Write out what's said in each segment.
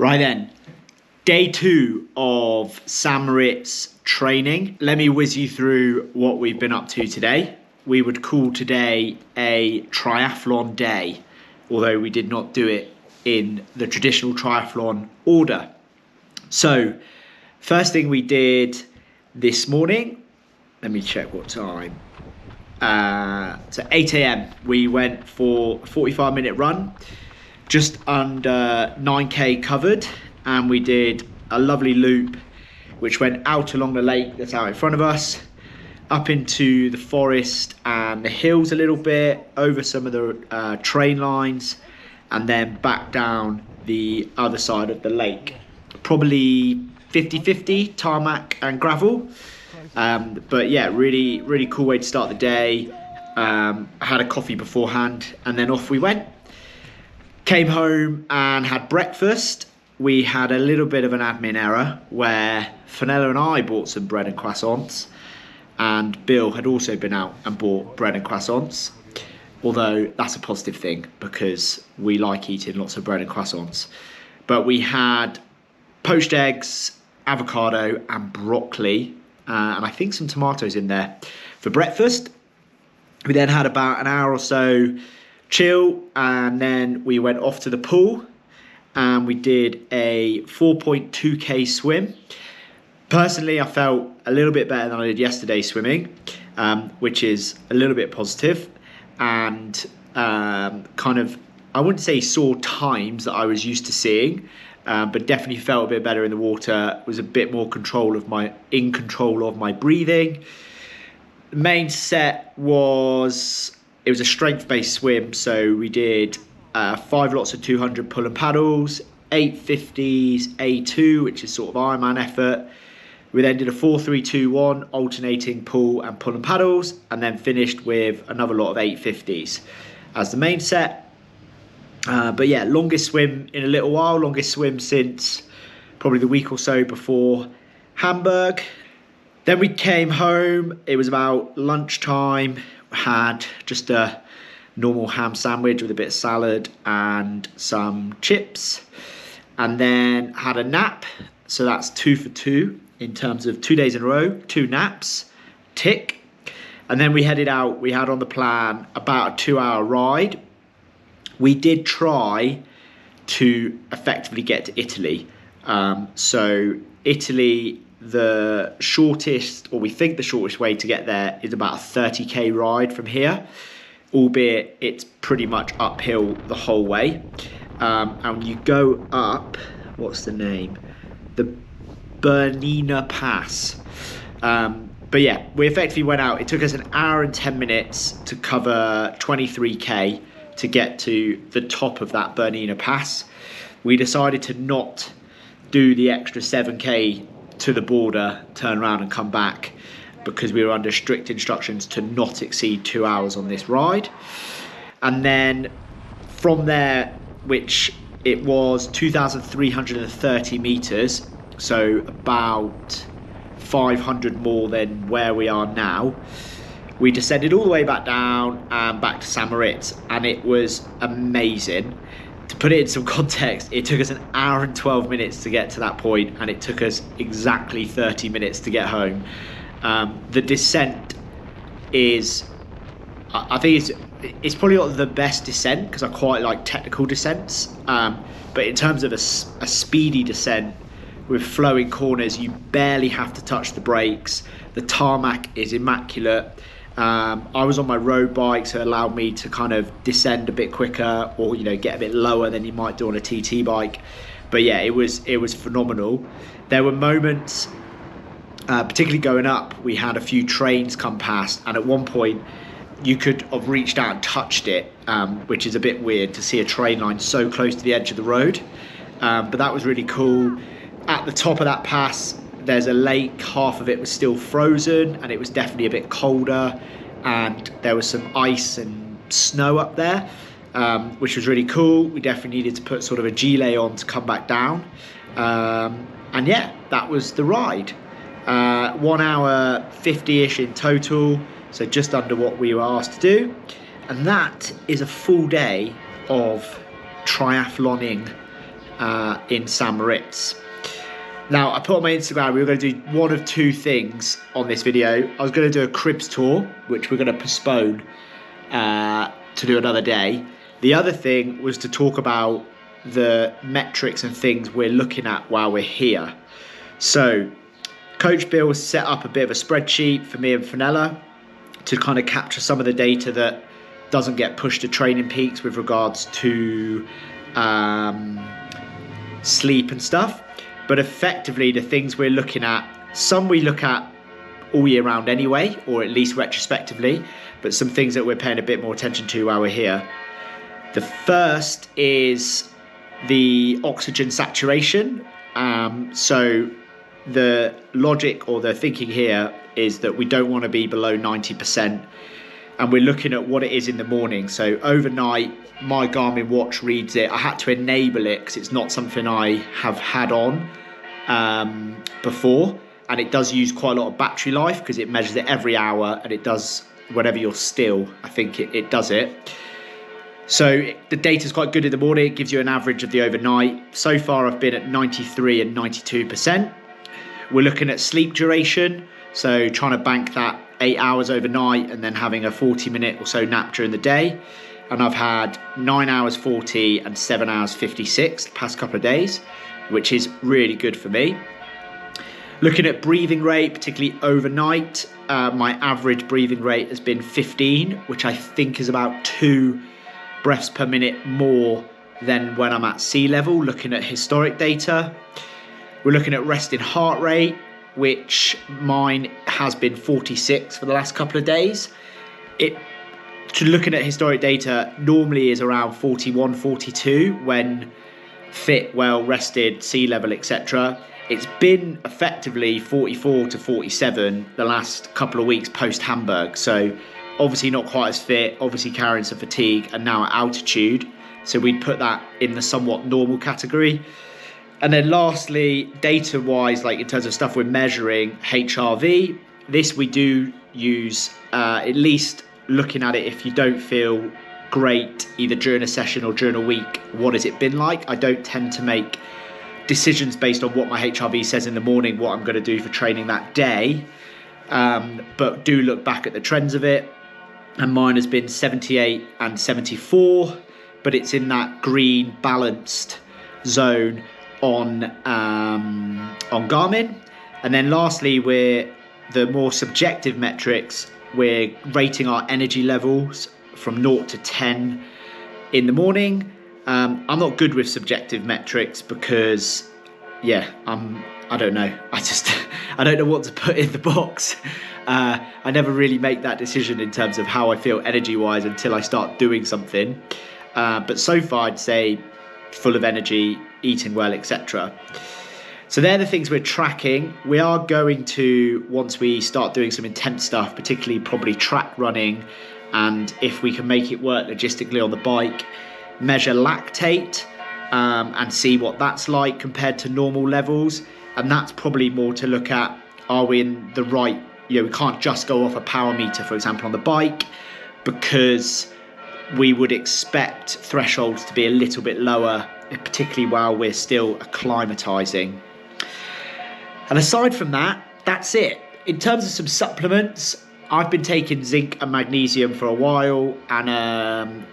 Right then, day 2 of St Moritz training. Let me whiz you through what we've been up to today. We would call today a triathlon day, although we did not do it in the traditional triathlon order. So, first thing we did this morning, let me check what time. So 8 a.m. we went for a 45-minute run, just under 9k covered, and we did a lovely loop which went out along the lake that's out in front of us, up into the forest and the hills a little bit, over some of the train lines, and then back down the other side of the lake. Probably 50-50 tarmac and gravel. But yeah, really cool way to start the day. I had a coffee beforehand and then off we went. Came home and had breakfast. We had a little bit of an admin error where Fenella and I bought some bread and croissants, and Bill had also been out and bought bread and croissants, although that's a positive thing because we like eating lots of bread and croissants. But we had poached eggs, avocado and broccoli, and I think some tomatoes in there for breakfast. We then had about an hour or so chill, and then we went off to the pool and we did a 4.2k swim. Personally, I felt a little bit better than I did yesterday swimming, which is a little bit positive, and kind of, I wouldn't say saw times that I was used to seeing, but definitely felt a bit better in the water. Was a bit more in control of my breathing. The main set was, it was a strength-based swim, so we did 5 lots of 200 pull and paddles, 850s A2, which is sort of Ironman effort. We then did a 4-3-2-1 alternating pull and paddles, and then finished with another lot of 850s as the main set. But yeah, longest swim in a little while, longest swim since probably the week or so before Hamburg. Then we came home, it was about lunchtime, had just a normal ham sandwich with a bit of salad and some chips, and then had a nap. So that's 2 for 2 in terms of 2 days in a row, 2 naps, tick. And then we headed out. We had on the plan about a 2-hour ride. We did try to effectively get to Italy. So Italy, the shortest, or we think the shortest way to get there is about a 30k ride from here, albeit it's pretty much uphill the whole way. And you go up, what's the name? The Bernina Pass. But yeah, we effectively went out. It took us an hour and 10 minutes to cover 23k to get to the top of that Bernina Pass. We decided to not do the extra 7k to the border, turn around and come back, because we were under strict instructions to not exceed 2 hours on this ride. And then from there, which it was 2,330 meters, so about 500 more than where we are now, we descended all the way back down and back to St Moritz, and it was amazing. To put it in some context, it took us an hour and 12 minutes to get to that point, and it took us exactly 30 minutes to get home. The descent is, I think it's probably not the best descent, because I quite like technical descents, but in terms of a speedy descent with flowing corners, you barely have to touch the brakes. The tarmac is immaculate. I was on my road bike, so it allowed me to kind of descend a bit quicker, or get a bit lower than you might do on a TT bike. But yeah, it was phenomenal. There were moments, particularly going up, we had a few trains come past, and at one point you could have reached out and touched it, which is a bit weird to see a train line so close to the edge of the road. But that was really cool. At the top of that pass, there's a lake. Half of it was still frozen, and it was definitely a bit colder, and there was some ice and snow up there, which was really cool. We definitely needed to put sort of a gilet on to come back down, and yeah, that was the ride. 1 hour 50-ish in total, so just under what we were asked to do, and that is a full day of triathloning in St Moritz. Now, I put on my Instagram, we were going to do one of two things on this video. I was going to do a cribs tour, which we're going to postpone to do another day. The other thing was to talk about the metrics and things we're looking at while we're here. So, Coach Bill has set up a bit of a spreadsheet for me and Fenella to kind of capture some of the data that doesn't get pushed to Training Peaks with regards to sleep and stuff. But effectively, the things we're looking at, some we look at all year round anyway, or at least retrospectively, but some things that we're paying a bit more attention to while we're here. The first is the oxygen saturation. So the logic or the thinking here is that we don't want to be below 90%, and we're looking at what it is in the morning. So overnight, my Garmin watch reads it. I had to enable it because it's not something I have had on before, and it does use quite a lot of battery life because it measures it every hour, and it does whenever you're still. I think it does it. So the data's quite good in the morning. It gives you an average of the overnight. So far, I've been at 93 and 92%. We're looking at sleep duration, so trying to bank that 8 hours overnight and then having a 40-minute or so nap during the day. And I've had 9 hours 40 and 7 hours 56 the past couple of days, which is really good for me. Looking at breathing rate, particularly overnight, my average breathing rate has been 15, which I think is about 2 breaths per minute more than when I'm at sea level, looking at historic data. We're looking at resting heart rate, which mine has been 46 for the last couple of days. Looking at historic data, normally is around 41, 42 when fit, well rested, sea level, etc. It's been effectively 44 to 47 the last couple of weeks post Hamburg. So obviously not quite as fit, obviously carrying some fatigue, and now at altitude. So we'd put that in the somewhat normal category. And then lastly, data-wise, like in terms of stuff we're measuring, HRV, this we do use at least looking at it if you don't feel great, either during a session or during a week, what has it been like? I don't tend to make decisions based on what my HRV says in the morning, what I'm going to do for training that day, but do look back at the trends of it. And mine has been 78 and 74, but it's in that green balanced zone on Garmin. And then lastly, the more subjective metrics, we're rating our energy levels from 0 to 10 in the morning. I'm not good with subjective metrics because, I don't know. I don't know what to put in the box. I never really make that decision in terms of how I feel energy-wise until I start doing something. But so far, I'd say full of energy, eating well, etc. So they're the things we're tracking. We are going to, once we start doing some intense stuff, particularly probably track running, and if we can make it work logistically on the bike, measure lactate and see what that's like compared to normal levels. And that's probably more to look at, are we in the right, we can't just go off a power meter, for example, on the bike, because we would expect thresholds to be a little bit lower, particularly while we're still acclimatizing. And aside from that, that's it. In terms of some supplements, I've been taking zinc and magnesium for a while, and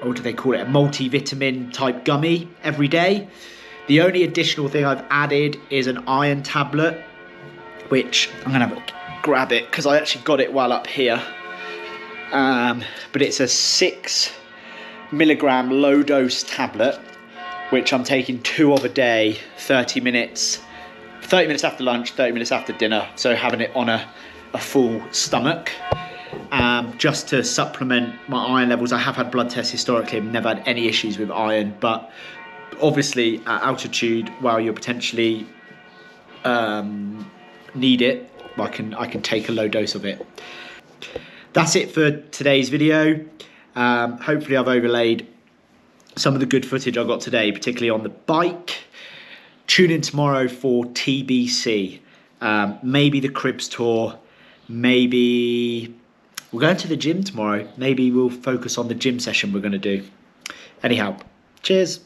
what do they call it? A multivitamin type gummy every day. The only additional thing I've added is an iron tablet, which I'm going to grab it because I actually got it while up here. But it's a 6 milligram low dose tablet, which I'm taking 2 of a day, 30 minutes after lunch, 30 minutes after dinner. So having it on a full stomach, just to supplement my iron levels. I have had blood tests historically, I've never had any issues with iron, but obviously at altitude, while you're potentially need it, I can take a low dose of it. That's it for today's video. Hopefully I've overlaid some of the good footage I got today, particularly on the bike. Tune in tomorrow for TBC. Maybe the cribs tour. Maybe we're going to the gym tomorrow. Maybe we'll focus on the gym session we're going to do. Anyhow, cheers.